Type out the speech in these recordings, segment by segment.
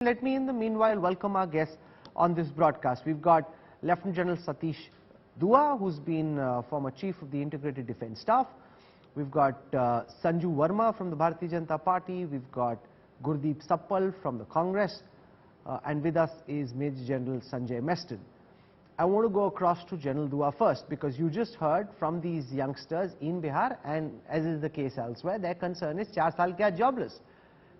Let me in the meanwhile welcome our guests on this broadcast. We've got Lieutenant General Satish Dua, who's been former Chief of the Integrated Defence Staff. We've got Sanju Verma from the Bharatiya Janata Party. We've got Gurdeep Sappal from the Congress. And with us is Major General Sanjay Meston. I want to go across to General Dua first, because you just heard from these youngsters in Bihar, and as is the case elsewhere, their concern is 4 saal ke jobless.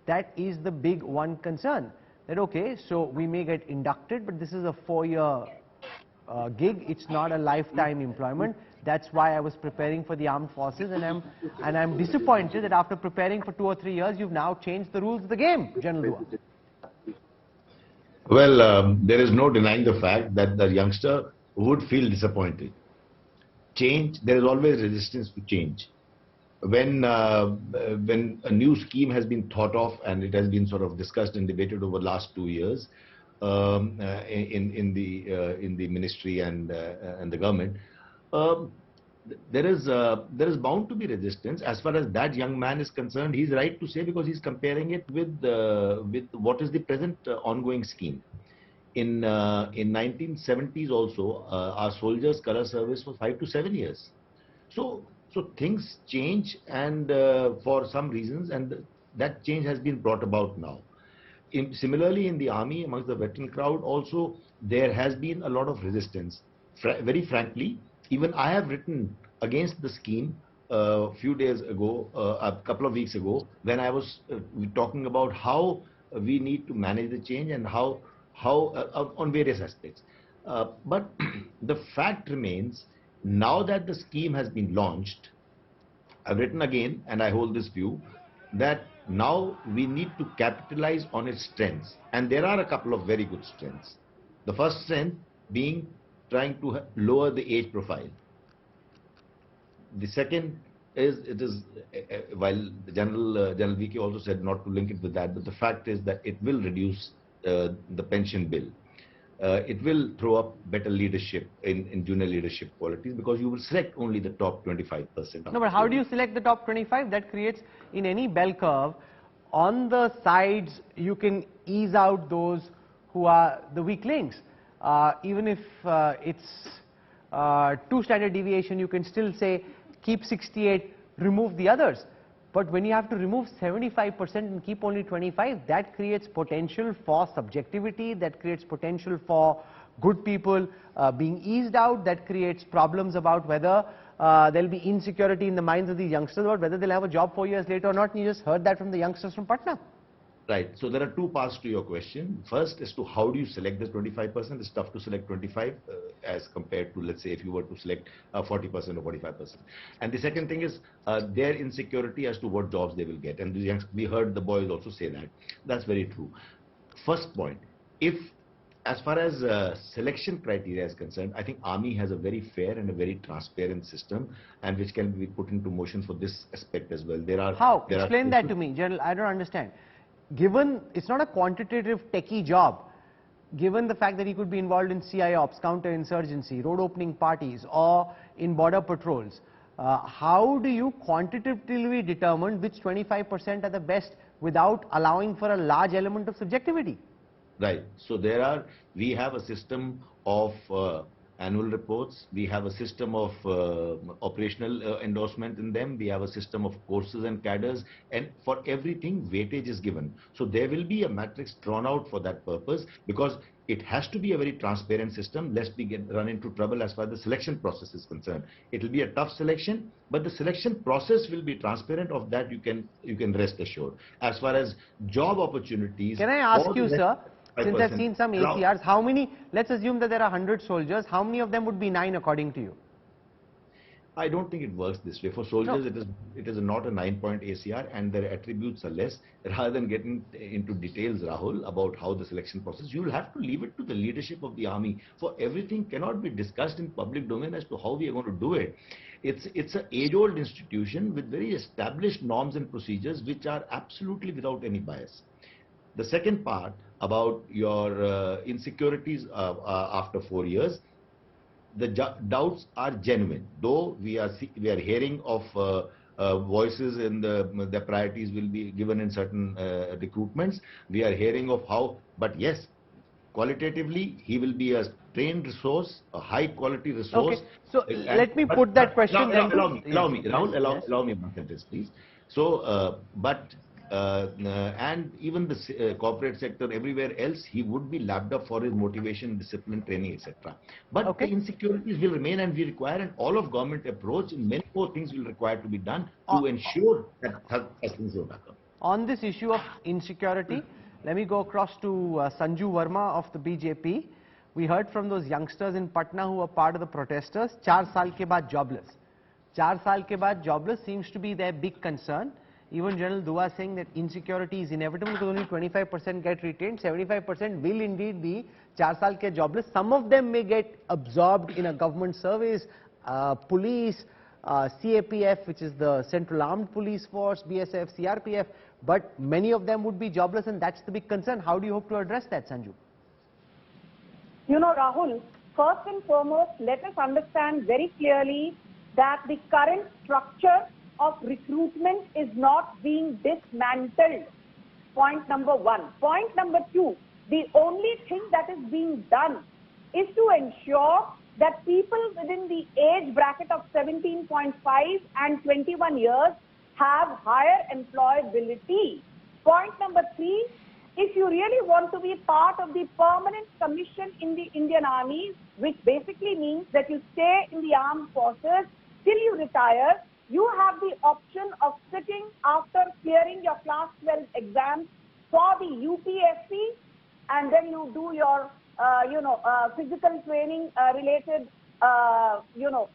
That is the big one concern. That okay, so we may get inducted, but this is a 4-year gig. It's not a lifetime employment. That's why I was preparing for the armed forces, and I'm disappointed that after preparing for 2 or 3 years, you've now changed the rules of the game, General Dua. Well, there is no denying the fact that the youngster would feel disappointed. Change, there is always resistance to change. When a new scheme has been thought of and it has been sort of discussed and debated over the last 2 years in the ministry and the government, there is bound to be resistance. As far as that young man is concerned, he's right to say, because he's comparing it with what is the present ongoing scheme. In 1970s also, our soldiers' color service was 5 to 7 years. So things change, and for some reasons, and that change has been brought about now. Similarly, in the army, amongst the veteran crowd also, there has been a lot of resistance. Very frankly, even I have written against the scheme a few days ago, a couple of weeks ago, when I was talking about how we need to manage the change and how on various aspects. But the fact remains, now that the scheme has been launched, I've written again, and I hold this view, that now we need to capitalize on its strengths. And there are a couple of very good strengths. The first strength being trying to lower the age profile. The second is, while the General VK also said not to link it with that, but the fact is that it will reduce the pension bill. It will throw up better leadership in junior leadership qualities, because you will select only the top 25%. No, but how do you select the top 25? That creates, in any bell curve, on the sides, you can ease out those who are the weak links. Even if it's 2 standard deviation, you can still say, keep 68, remove the others. But when you have to remove 75% and keep only 25, that creates potential for subjectivity, that creates potential for good people being eased out, that creates problems about whether there'll be insecurity in the minds of these youngsters about whether they'll have a job 4 years later or not. And you just heard that from the youngsters from Patna. Right. So there are 2 parts to your question. First, as to how do you select the 25%? It's tough to select 25 as compared to, let's say, if you were to select 40% or 45%. And the second thing is their insecurity as to what jobs they will get. And we heard the boys also say that. That's very true. First point, as far as selection criteria is concerned, I think Army has a very fair and a very transparent system, and which can be put into motion for this aspect as well. How? Explain that to me, General. I don't understand. Given it's not a quantitative techie job, given the fact that he could be involved in CIOps, counterinsurgency, road opening parties, or in border patrols, how do you quantitatively determine which 25% are the best without allowing for a large element of subjectivity? Right. So we have a system of annual reports, we have a system of operational endorsement in them, we have a system of courses and cadres, and for everything weightage is given. So there will be a matrix drawn out for that purpose, because it has to be a very transparent system, lest we run into trouble as far as the selection process is concerned. It will be a tough selection, but the selection process will be transparent. Of that you can rest assured. As far as job opportunities, can I ask you, sir, since I've seen some ACRs, how many, let's assume that there are 100 soldiers, how many of them would be 9 according to you? I don't think it works this way. For soldiers, no. It is not a 9-point ACR, and their attributes are less. Rather than getting into details, Rahul, about how the selection process, you will have to leave it to the leadership of the army. For everything cannot be discussed in public domain as to how we are going to do it. It's an age-old institution with very established norms and procedures which are absolutely without any bias. The second part about your insecurities after 4 years, the doubts are genuine. Though we are hearing of voices in the priorities will be given in certain recruitments. We are hearing of how, but yes, qualitatively, he will be a trained resource, a high quality resource. Okay, so let me put that question then. Allow me, Rahul, allow me one sentence, please. So, and even the corporate sector, everywhere else, he would be lapped up for his motivation, discipline, training, etc. But the insecurities will remain, and we require an all-of-government approach. Many more things will require to be done to ensure that such things don't occur. On this issue of insecurity, let me go across to Sanju Verma of the BJP. We heard from those youngsters in Patna who were part of the protesters. 4 saal ke baad jobless. 4 saal ke baad jobless seems to be their big concern. Even General Dua saying that insecurity is inevitable because only 25% get retained, 75% will indeed be 4 saal ke jobless. Some of them may get absorbed in a government service, police, CAPF, which is the Central Armed Police Force, BSF, CRPF, but many of them would be jobless, and that's the big concern. How do you hope to address that, Sanju? You know, Rahul, first and foremost, let us understand very clearly that the current structure of recruitment is not being dismantled. Point number one. Point number two, the only thing that is being done is to ensure that people within the age bracket of 17.5 and 21 years have higher employability. Point number three, if you really want to be part of the permanent commission in the Indian Army, which basically means that you stay in the armed forces till you retire, you have the option of sitting after clearing your class 12 exams for the UPSC, and then you do your physical training related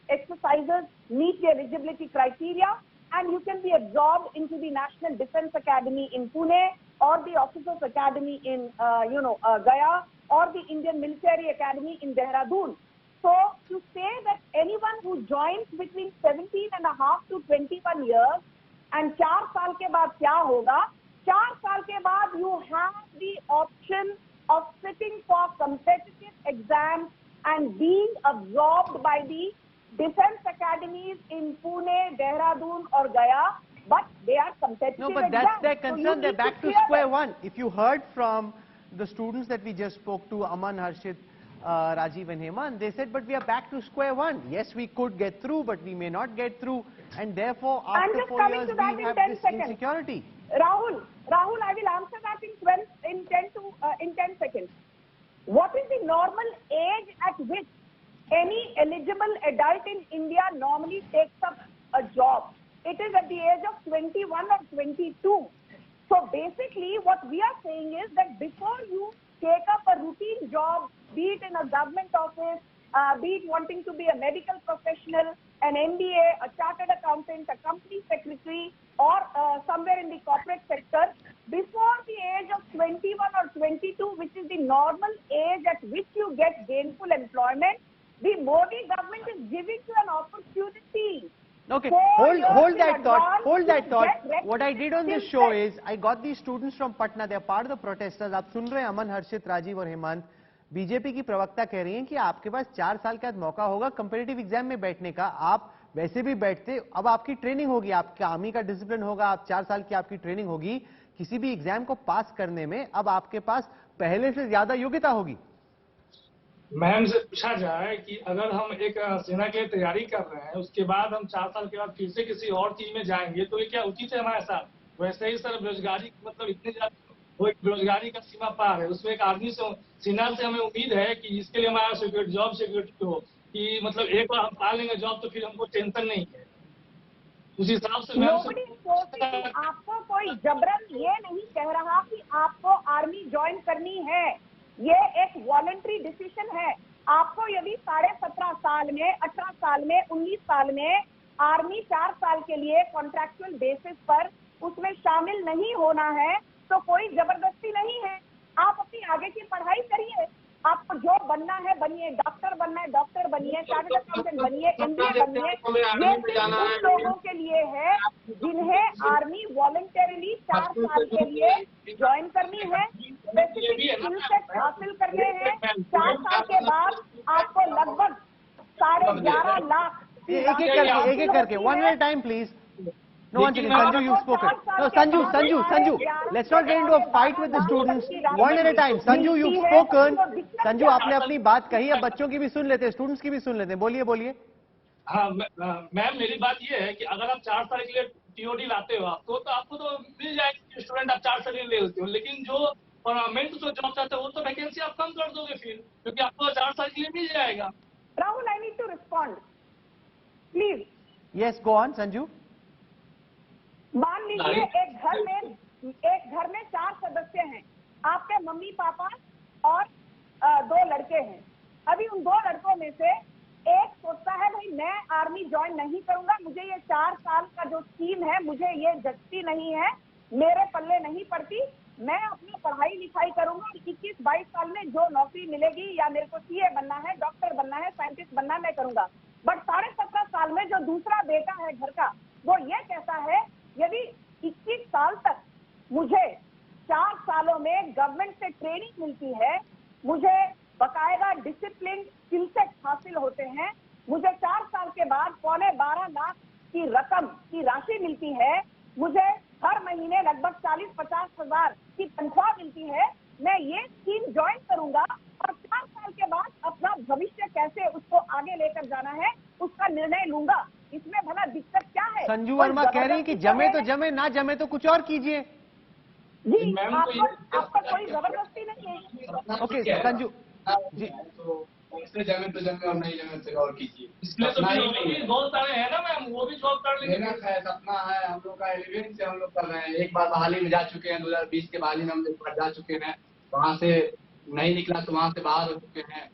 exercises, meet the eligibility criteria, and you can be absorbed into the National Defence Academy in Pune, or the Officers Academy in Gaya, or the Indian Military Academy in Dehradun. So to say that anyone who joins between 17.5 to 21 years and 4 saal ke baad kya hoga? 4 saal ke baad you have the option of sitting for competitive exams and being absorbed by the defense academies in Pune, Dehradun or Gaya, but they are competitive exams. No, but that's their concern. So they're back to square one. If you heard from the students that we just spoke to, Aman, Harshit, Rajiv and Hemant, they said, but we are back to square one. Yes, we could get through, but we may not get through, and therefore after 4 years we have this insecurity. Rahul, I will answer that in 10 seconds. What is the normal age at which any eligible adult in India normally takes up a job? It is at the age of 21 or 22. So basically what we are saying is that before you take up a routine job, be it in a government office, be it wanting to be a medical professional, an MBA, a chartered accountant, a company secretary, or somewhere in the corporate sector, before the age of 21 or 22, which is the normal age at which you get gainful employment, the Modi government is giving you an opportunity. Okay, hold that thought. What I did on this show is, I got these students from Patna, they are part of the protesters. आप सुन रहे हैं अमन, हर्षित, राजीव और Hemant. BJP की प्रवक्ता कह रही हैं कि आपके पास 4 साल का मौका होगा कम्पिटिटिव एग्जाम में बैठने का. आप वैसे भी बैठते, अब आपकी ट्रेनिंग होगी, आपका आर्मी का डिसिप्लिन होगा, आप 4 साल की आपकी ट्रेनिंग होगी, किसी भी एग्जाम को पास करने में अब आपके पास पहले से ज्यादा योग्यता होगी. मैम से पूछा जाए कि अगर हम एक सेना के लिए तैयारी कर रहे हैं, उसके बाद हम 4 साल के बाद फिर से किसी और चीज में जाएंगे, तो ये क्या उचित है हमारे साथ? वैसे ही सर बेरोजगारी मतलब इतनी ज्यादा, वो एक बेरोजगारी का सीमा पार है. उसमें एक आर्मी से, सेना से हमें उम्मीद है कि इसके लिए हमारा सिक्योरिटी, जॉब सिक्योरिटी हो, कि मतलब एक बार हम पा लेंगे जॉब तो फिर हमको टेंशन नहीं है. उस हिसाब से आपको कोई जबरन ये नहीं कह रहा कि आपको आर्मी ज्वाइन करनी है. ये एक वॉलंटरी डिसीजन है. आपको यदि 17.5 साल में, 18 साल में, 19 साल में आर्मी 4 साल के लिए कॉन्ट्रैक्चुअल बेसिस पर उसमें शामिल नहीं होना है, तो कोई जबरदस्ती नहीं है. आप अपनी आगे की पढ़ाई करिए. आपको जो बनना है बनिए, डॉक्टर बनना है डॉक्टर बनिए, चार्टर्ड अकाउंटेंट बनिए, MBA बनिए. ये सिर्फ उन लोगों के लिए है जिन्हें आर्मी वॉलंटरीली 4 साल के लिए ज्वाइन करनी है, स्पेसिफिक स्किल सेट हासिल करने हैं. 4 साल के बाद आपको लगभग 11.5 लाख. एक एक करके, one at time please. No, one second, Sanju, you've spoken. No, Sanju, let's not get into a fight with the students. One at a time. Sanju, you've spoken. Sanju, आपने अपनी बात कही है, बच्चों की भी सुन लेते हैं, स्टूडेंट्स की भी सुन लेते हैं. बोलिए. हाँ मैम, मेरी बात ये है कि अगर आप 4 साल के लिए टीओडी लाते हो आपको, तो आपको तो मिल जाएगी स्टूडेंट, आप 4 साल के लिए ले लेते हो, लेकिन जो परमानेंट जो जॉब चाहते हो वो तो वैकेंसी आप कम कर दोगे फिर, क्योंकि आपको 4 साल के लिए मिल जाएगा. Rahul, I need to respond please. Yes, go on, Sanju. मान लीजिए एक घर में 4 सदस्य हैं, आपके मम्मी पापा और 2 लड़के हैं. अभी उन 2 लड़कों में से एक सोचता है भाई मैं आर्मी ज्वाइन नहीं करूंगा, मुझे ये 4 साल का जो स्कीम है मुझे ये जचती नहीं है, मेरे पल्ले नहीं पड़ती, मैं अपनी पढ़ाई लिखाई करूंगा, 21-22 साल में जो नौकरी मिलेगी, या मेरे को सीए बनना है, डॉक्टर बनना है, साइंटिस्ट बनना है, मैं करूंगा. बट 17.5 साल में जो दूसरा बेटा है घर का, वो ये कहता है यदि 21 साल तक मुझे 4 सालों में गवर्नमेंट से ट्रेनिंग मिलती है, मुझे बकायदा डिसिप्लिन स्किल सेट हासिल होते हैं, मुझे 4 साल के बाद 12.25 लाख की रकम की राशि मिलती है, मुझे हर महीने लगभग 40-50 हजार की तनख्वाह मिलती है, मैं ये स्कीम ज्वाइन करूंगा और 4 साल के बाद अपना भविष्य कैसे उसको आगे लेकर जाना है उसका निर्णय लूंगा. इसमें भला दिक्कत क्या है? संजू वर्मा कह रही है कि जमे तो जमे, ना जमे तो कुछ और कीजिए. जी, आपका कोई जबरदस्ती नहीं है. ओके संजू जी, इससे जमे तो जमे और नहीं जमे तो और कीजिए. इसलिए तो भी बहुत सारे हैं ना मैम, वो भी जॉब कर लेंगे. मेहनत है, सपना है, हम लोग का 11 से हम लोग कर रहे हैं. एक बार बहाली में जा चुके हैं, 2020 के बहाली में हम लोग जा चुके हैं, वहाँ से नहीं निकला तो वहाँ से बाहर हो चुके हैं,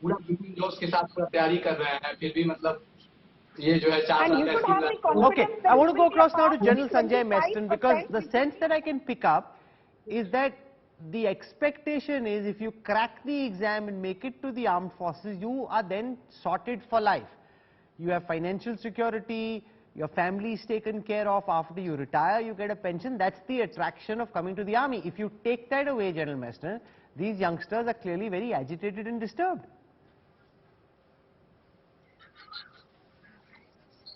पूरा जोश के साथ पूरा तैयारी कर रहे हैं, फिर भी मतलब ये जो है 4 साल का. Okay, I want to go across now to General Sanjay Meston, because the sense that I can pick up is that the expectation is if you crack the exam and make it to the armed forces, you are then sorted for life. You have financial security, your family is taken care of, after you retire you get a pension. That's the attraction of coming to the army. If you take that away, General Meston, these youngsters are clearly very agitated and disturbed.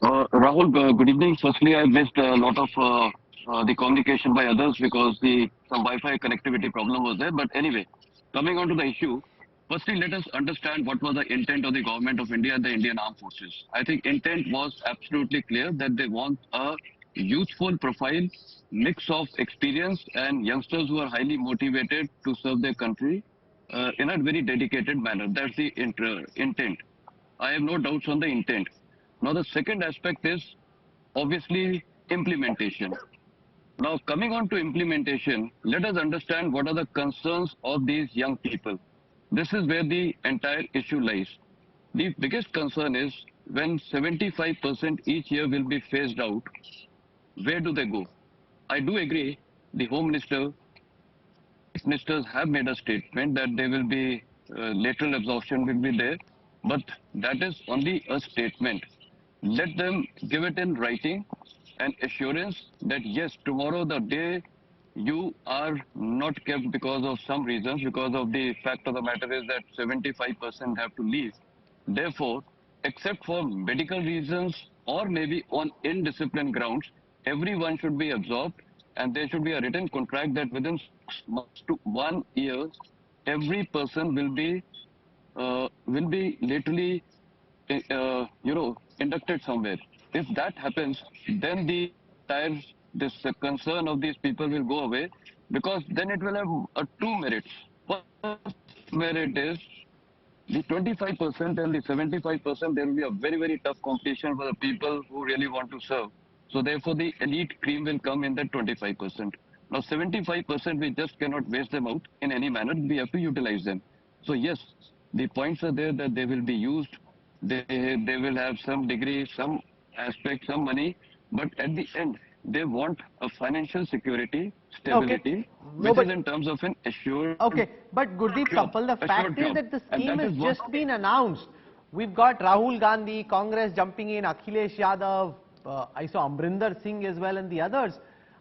Rahul, good evening. Firstly, I missed a lot of the communication by others because some Wi-Fi connectivity problem was there. But anyway, coming on to the issue, firstly, let us understand what was the intent of the government of India and the Indian Armed Forces. I think intent was absolutely clear that they want a youthful profile, mix of experience and youngsters who are highly motivated to serve their country in a very dedicated manner. That's the intent. I have no doubts on the intent. Now, the second aspect is obviously implementation. Now, coming on to implementation, let us understand what are the concerns of these young people. This is where the entire issue lies. The biggest concern is when 75% each year will be phased out, where do they go? I do agree, the Home Minister, ministers have made a statement that there will be lateral absorption will be there, but that is only a statement. Let them give it in writing and assurance that yes, tomorrow the day you are not kept because of some reasons, because of the fact of the matter is that 75% have to leave. Therefore, except for medical reasons or maybe on indisciplined grounds, everyone should be absorbed and there should be a written contract that within 6 months to 1 year, every person will be literally inducted somewhere. If that happens, then this concern of these people will go away, because then it will have two merits. First merit is the 25% and the 75%, there will be a very, very tough competition for the people who really want to serve. So therefore, the elite cream will come in that 25%. Now, 75%, we just cannot waste them out in any manner. We have to utilize them. So yes, the points are there that they will be used. They will have some degree, some aspect, some money, but at the end, they want a financial security, stability, which is in terms of an assured. Okay, but Gurdeep Kappal, the fact is that the scheme has just been announced. We've got Rahul Gandhi, Congress jumping in, Akhilesh Yadav, I saw Amrinder Singh as well and the others.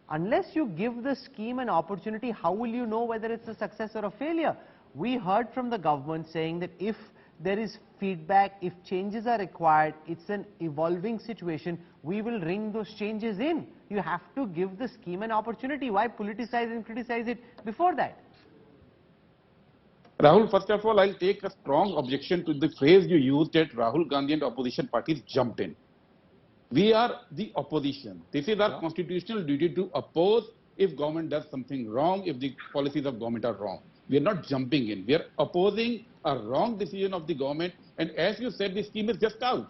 Unless you give the scheme an opportunity, how will you know whether it's a success or a failure? We heard from the government saying that if there is feedback, if changes are required, it's an evolving situation, we will ring those changes in. You have to give the scheme an opportunity. Why politicize and criticize it before that? Rahul, first of all, I'll take a strong objection to the phrase you used that Rahul Gandhi and opposition parties jumped in. We are the opposition. This is our constitutional duty to oppose if government does something wrong, if the policies of government are wrong. We are not jumping in. We are opposing a wrong decision of the government. And as you said, the scheme is just out.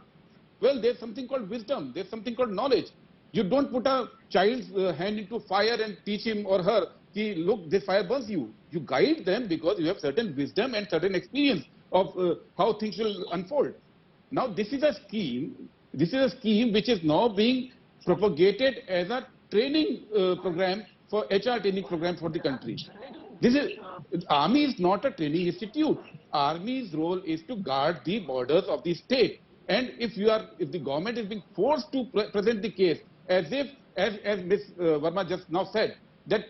Well, there's something called wisdom. There's something called knowledge. You don't put a child's hand into fire and teach him or her, look, this fire burns you. You guide them because you have certain wisdom and certain experience of how things will unfold. Now, this is a scheme which is now being propagated as a training program for HR training program for the country. Army is not a training institute. Army's role is to guard the borders of the state. And if the government is being forced to present the case as Ms. Verma just now said, that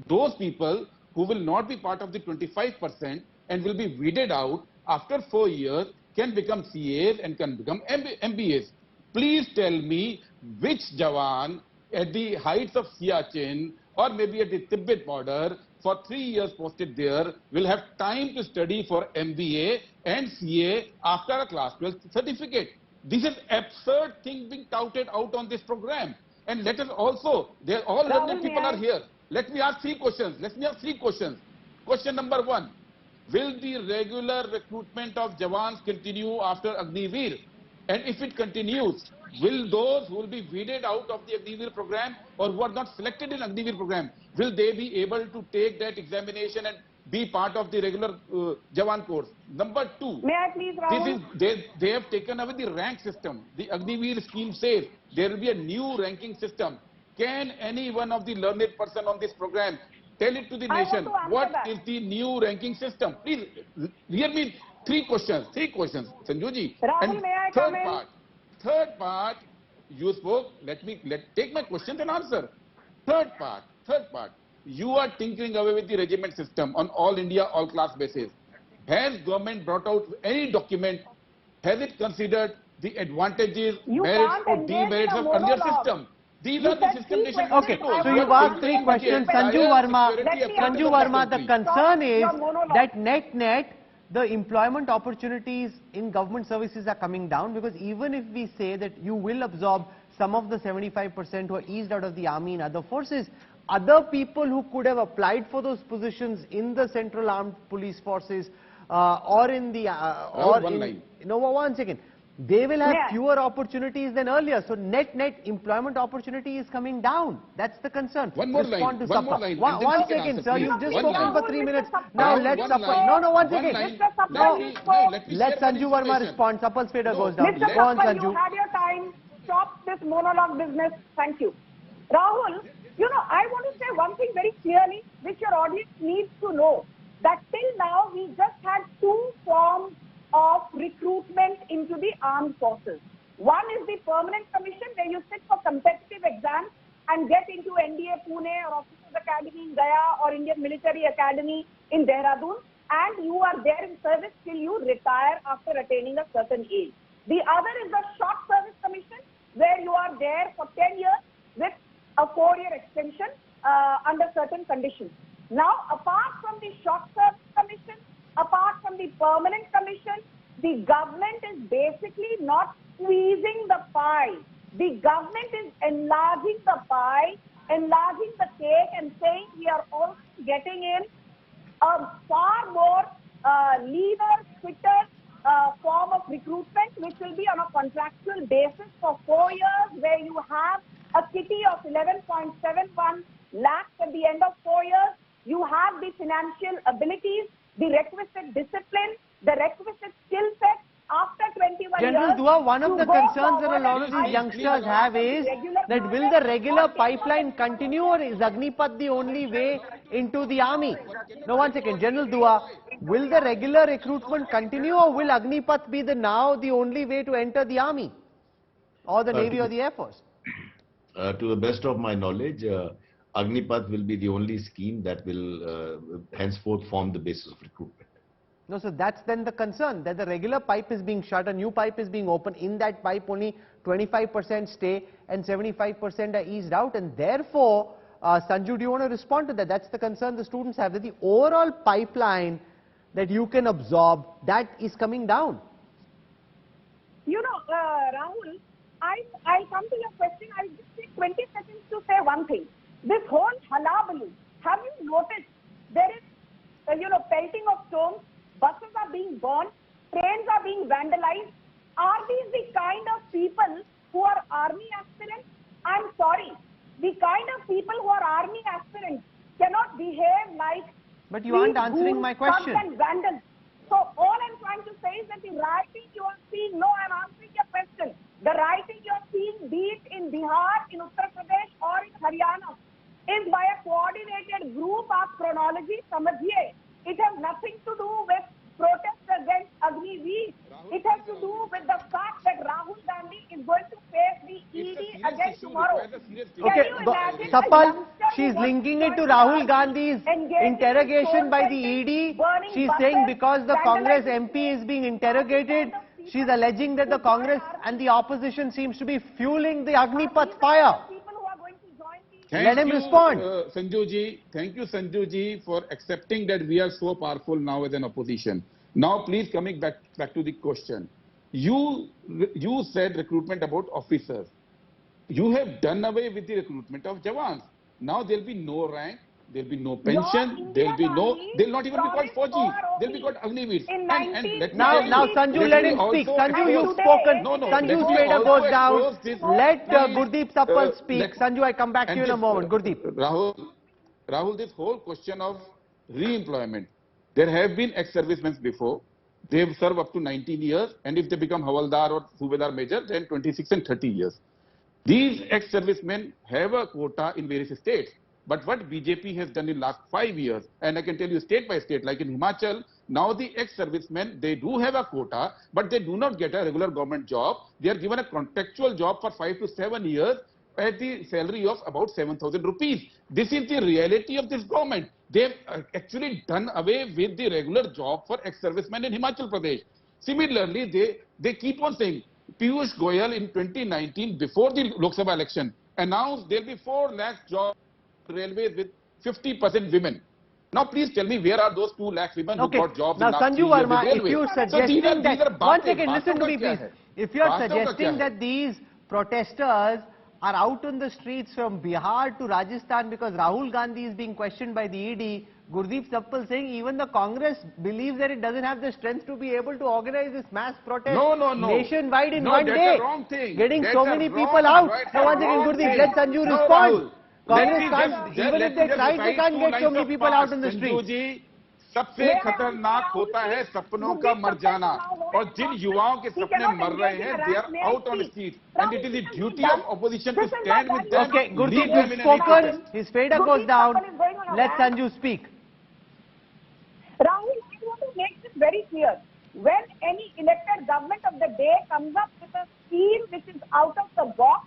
those people who will not be part of the 25% and will be weeded out after 4 years can become CAs and can become MBAs. Please tell me which Jawan at the heights of Siachen or maybe at the Tibet border for 3 years posted there will have time to study for MBA and CA after a class 12 certificate. This is absurd thing being touted out on this program. And let us also, all learned people are here. Let me ask 3 questions. Question number 1. Will the regular recruitment of Jawans continue after Agniveer? And if it continues, will those who will be weeded out of the Agniveer program or who are not selected in Agniveer program, will they be able to take that examination and be part of the regular Jawan course? Number 2. May I please, Rahul? They have taken away the rank system. The Agniveer scheme says there will be a new ranking system. Can any one of the learned person on this program tell it to the nation? What is the new ranking system? Please, hear me. 3 questions, Sanjuji. Rahul, And may I come in? Third part, you spoke. Take my questions and answer. Third part, you are tinkering away with the regiment system on all India, all class basis. Has government brought out any document? Has it considered the advantages, merits or demerits of earlier system? These are the system nation. Okay, so you've asked 3 questions. Sanju Verma, the concern is that net, the employment opportunities in government services are coming down, because even if we say that you will absorb some of the 75% who are eased out of the army and other forces, other people who could have applied for those positions in the Central Armed Police Forces or in the one second, they will have fewer opportunities than earlier. So net employment opportunity is coming down. That's the concern. One more line. One second, sir. You've just spoken for 3 minutes. Now let's support. One second. Let Sanju Verma respond. Supple's fader goes down. Mr. Go on, Suppal, Sanju. you had your time. Stop this monologue business. Thank you. Rahul, I want to say one thing very clearly, which your audience needs to know, that till now we just had 2 forms of recruitment into the armed forces. One is the permanent commission, where you sit for competitive exams and get into NDA Pune or Officers Academy in Gaya or Indian Military Academy in Dehradun, and you are there in service till you retire after attaining a certain age. The other is the short service commission, where you are there for 10 years with a 4-year extension under certain conditions. Now, apart from the short service commission, apart from the permanent commission, the government is basically not squeezing the pie. The government is enlarging the pie, enlarging the cake, and saying we are also getting in a far more leaner, fitter form of recruitment, which will be on a contractual basis for 4 years, where you have a kitty of 11.71 lakhs at the end of 4 years. You have the financial abilities, the requisite discipline, the requisite skill set. After 21 General years, Dua, one of the concerns that a lot of these youngsters have is that will the regular pipeline continue, or is Agnipath the only way into the army? No, one second. General Dua, will the regular recruitment continue, or will Agnipath be now the only way to enter the army or the Navy or the Air Force? To the best of my knowledge, Agnipath will be the only scheme that will henceforth form the basis of recruitment. No, so that's then the concern, that the regular pipe is being shut, a new pipe is being opened. In that pipe, only 25% stay and 75% are eased out. And therefore, Sanju, do you want to respond to that? That's the concern the students have, that the overall pipeline that you can absorb, that is coming down. You know, Rahul, I'll come to your question. I'll just take 20 seconds to say one thing. This whole halabaloo, have you noticed there is, pelting of stones, buses are being burned, trains are being vandalized. Are these the kind of people who are army aspirants? I'm sorry. The kind of people who are army aspirants cannot behave like... But you aren't answering my question. And vandals. So all I'm trying to say is that the rioting you are seeing, no, I'm answering your question. The rioting you are seeing, be it in Bihar, in Uttar Pradesh or in Haryana, is by a coordinated group of chronology, samajhiye. It has nothing to do with protests against Agnipath. It has to do with the fact that Rahul Gandhi is going to face the ED again tomorrow. Okay, Sapal, she's linking it to Rahul Gandhi's interrogation by the ED. She's saying because the Congress MP is being interrogated, she's alleging that the Congress and the opposition seems to be fueling the Agnipath fire. Let him respond. Thank you, Sanju ji, for accepting that we are so powerful now as an opposition. Now, please coming back to the question. You said recruitment about officers. You have done away with the recruitment of Jawans. Now there will be no rank, there will be no pension, there will be no, they will not even be called Fauji, they will be called Agniveer. Now Sanju, let him speak. Sanju, you've spoken. Sanju's fader goes down. Let Gurdeep Sapal speak. Sanju, I come back to you in a moment. Gurdeep. Rahul, this whole question of re-employment, there have been ex-servicemen before. They have served up to 19 years, and if they become Havaldar or Subedar Major, then 26 and 30 years. These ex-servicemen have a quota in various states. But what BJP has done in last 5 years, and I can tell you state by state, like in Himachal, now the ex-servicemen, they do have a quota, but they do not get a regular government job. They are given a contractual job for 5 to 7 years at the salary of about 7,000 rupees. This is the reality of this government. They have actually done away with the regular job for ex-servicemen in Himachal Pradesh. Similarly, they keep on saying, Piyush Goyal in 2019, before the Lok Sabha election, announced there will be 4 lakh jobs railways with 50% women. Now please tell me, where are those 2 lakh women who got jobs in now, last 3 Sanju years Verma, with if you're railways? suggesting These are one second, listen to me please. If you're Baaton suggesting that these protesters are out on the streets from Bihar to Rajasthan because Rahul Gandhi is being questioned by the ED, Gurdeep Sapal saying even the Congress believes that it doesn't have the strength to be able to organize this mass protest nationwide in one day. That's a wrong thing. Getting so many people out. Now once again, Gurdeep, let Sanju respond. Congress can't, even if they try, they can't get so many people out in the streets. सबसे खतरनाक होता है सपनों का मर जाना और जिन युवाओं के सपने मर रहे हैं they are out on the street and it is the duty of opposition to stand with them. Okay, Gurdeep, you've spoken. His fader goes down. Let Sanju speak. Rahul, I want to make this very clear. When any elected government of the day comes up with a scheme which is out of the box,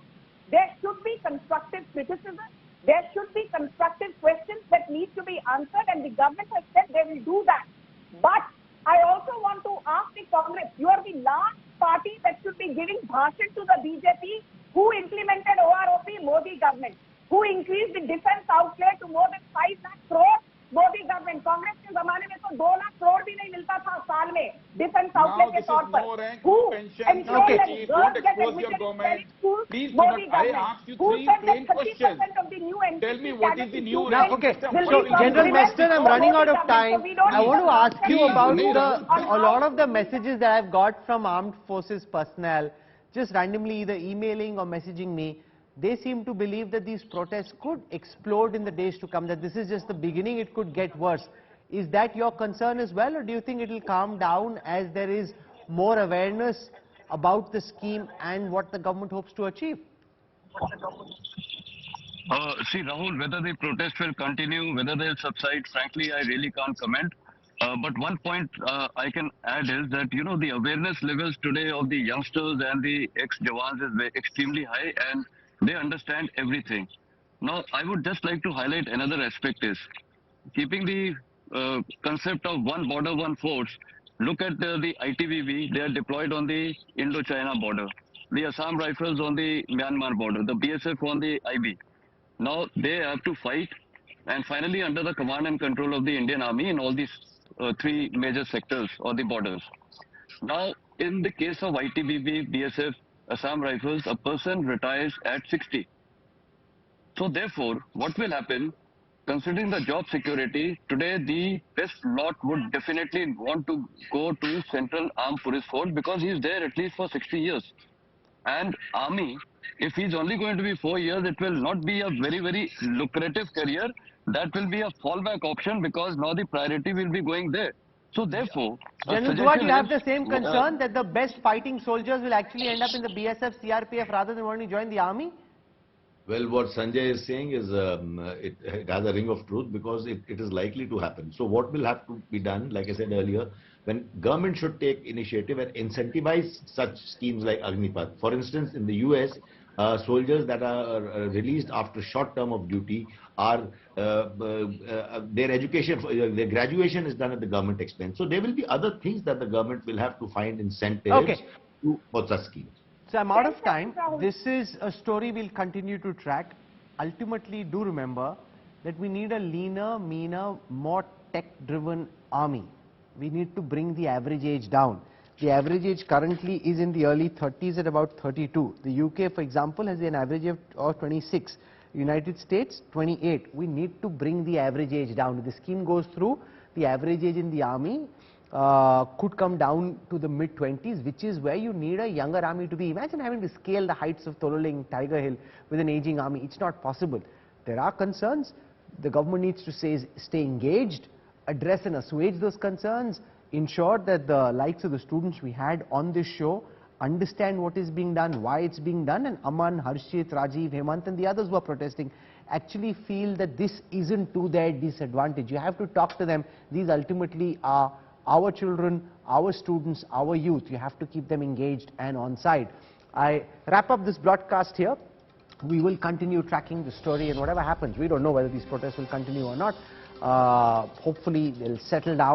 there should be constructive criticism. There should be constructive questions that need to be answered, and the government has said they will do that. But I also want to ask the Congress, you are the last party that should be giving bhashan to the BJP, who implemented OROP, Modi government, who increased the defense outlay to more than 5 lakh crore. Modi government Congress के जमाने में तो 2 लाख करोड़ भी नहीं मिलता था साल में डिफेंस आउटले के तौर पर General Western, I'm running out of time. I want to ask you about a lot of the messages that I've got from armed forces personnel, just randomly either emailing or messaging me. They seem to believe that these protests could explode in the days to come, that this is just the beginning, it could get worse. Is that your concern as well, or do you think it will calm down as there is more awareness about the scheme and what the government hopes to achieve? See, Rahul, whether the protest will continue, whether they'll subside, frankly, I really can't comment. But one point I can add is that, you know, the awareness levels today of the youngsters and the ex-Jawans is extremely high, and they understand everything. Now, I would just like to highlight another aspect is keeping the concept of one border, one force, look at the ITBB. They are deployed on the Indo-China border. The Assam Rifles on the Myanmar border. The BSF on the IB. Now they have to fight, and finally under the command and control of the Indian Army in all these three major sectors or the borders. Now, in the case of ITBB, BSF, Assam Rifles, a person retires at 60. So therefore, what will happen, considering the job security, today the best lot would definitely want to go to Central Armed Police Force because he is there at least for 60 years. And Army, if he's only going to be 4 years, it will not be a very, very lucrative career. That will be a fallback option because now the priority will be going there. So therefore, General Dua, do you have the same concern that the best fighting soldiers will actually end up in the BSF, CRPF rather than wanting to join the army? Well, what Sanjay is saying is it has a ring of truth because it is likely to happen. So what will have to be done, like I said earlier, when government should take initiative and incentivize such schemes like Agnipath. For instance, in the US, soldiers that are released after short term of duty are their education, their graduation is done at the government expense. So there will be other things that the government will have to find incentives for such schemes. So I'm out of time. This is a story we'll continue to track. Ultimately, do remember that we need a leaner, meaner, more tech-driven army. We need to bring the average age down. The average age currently is in the early 30s at about 32. The UK, for example, has an average of 26. United States, 28. We need to bring the average age down. If the scheme goes through, the average age in the army could come down to the mid-20s, which is where you need a younger army to be. Imagine having to scale the heights of Tololing, Tiger Hill with an aging army. It's not possible. There are concerns. The government needs to stay engaged, address and assuage those concerns, ensure that the likes of the students we had on this show understand what is being done, why it's being done, and Aman, Harshit, Rajiv, Hemant and the others who are protesting actually feel that this isn't to their disadvantage. You have to talk to them. These ultimately are our children, our students, our youth. You have to keep them engaged and on side. I wrap up this broadcast here. We will continue tracking the story, and whatever happens, we don't know whether these protests will continue or not. Hopefully they'll settle down.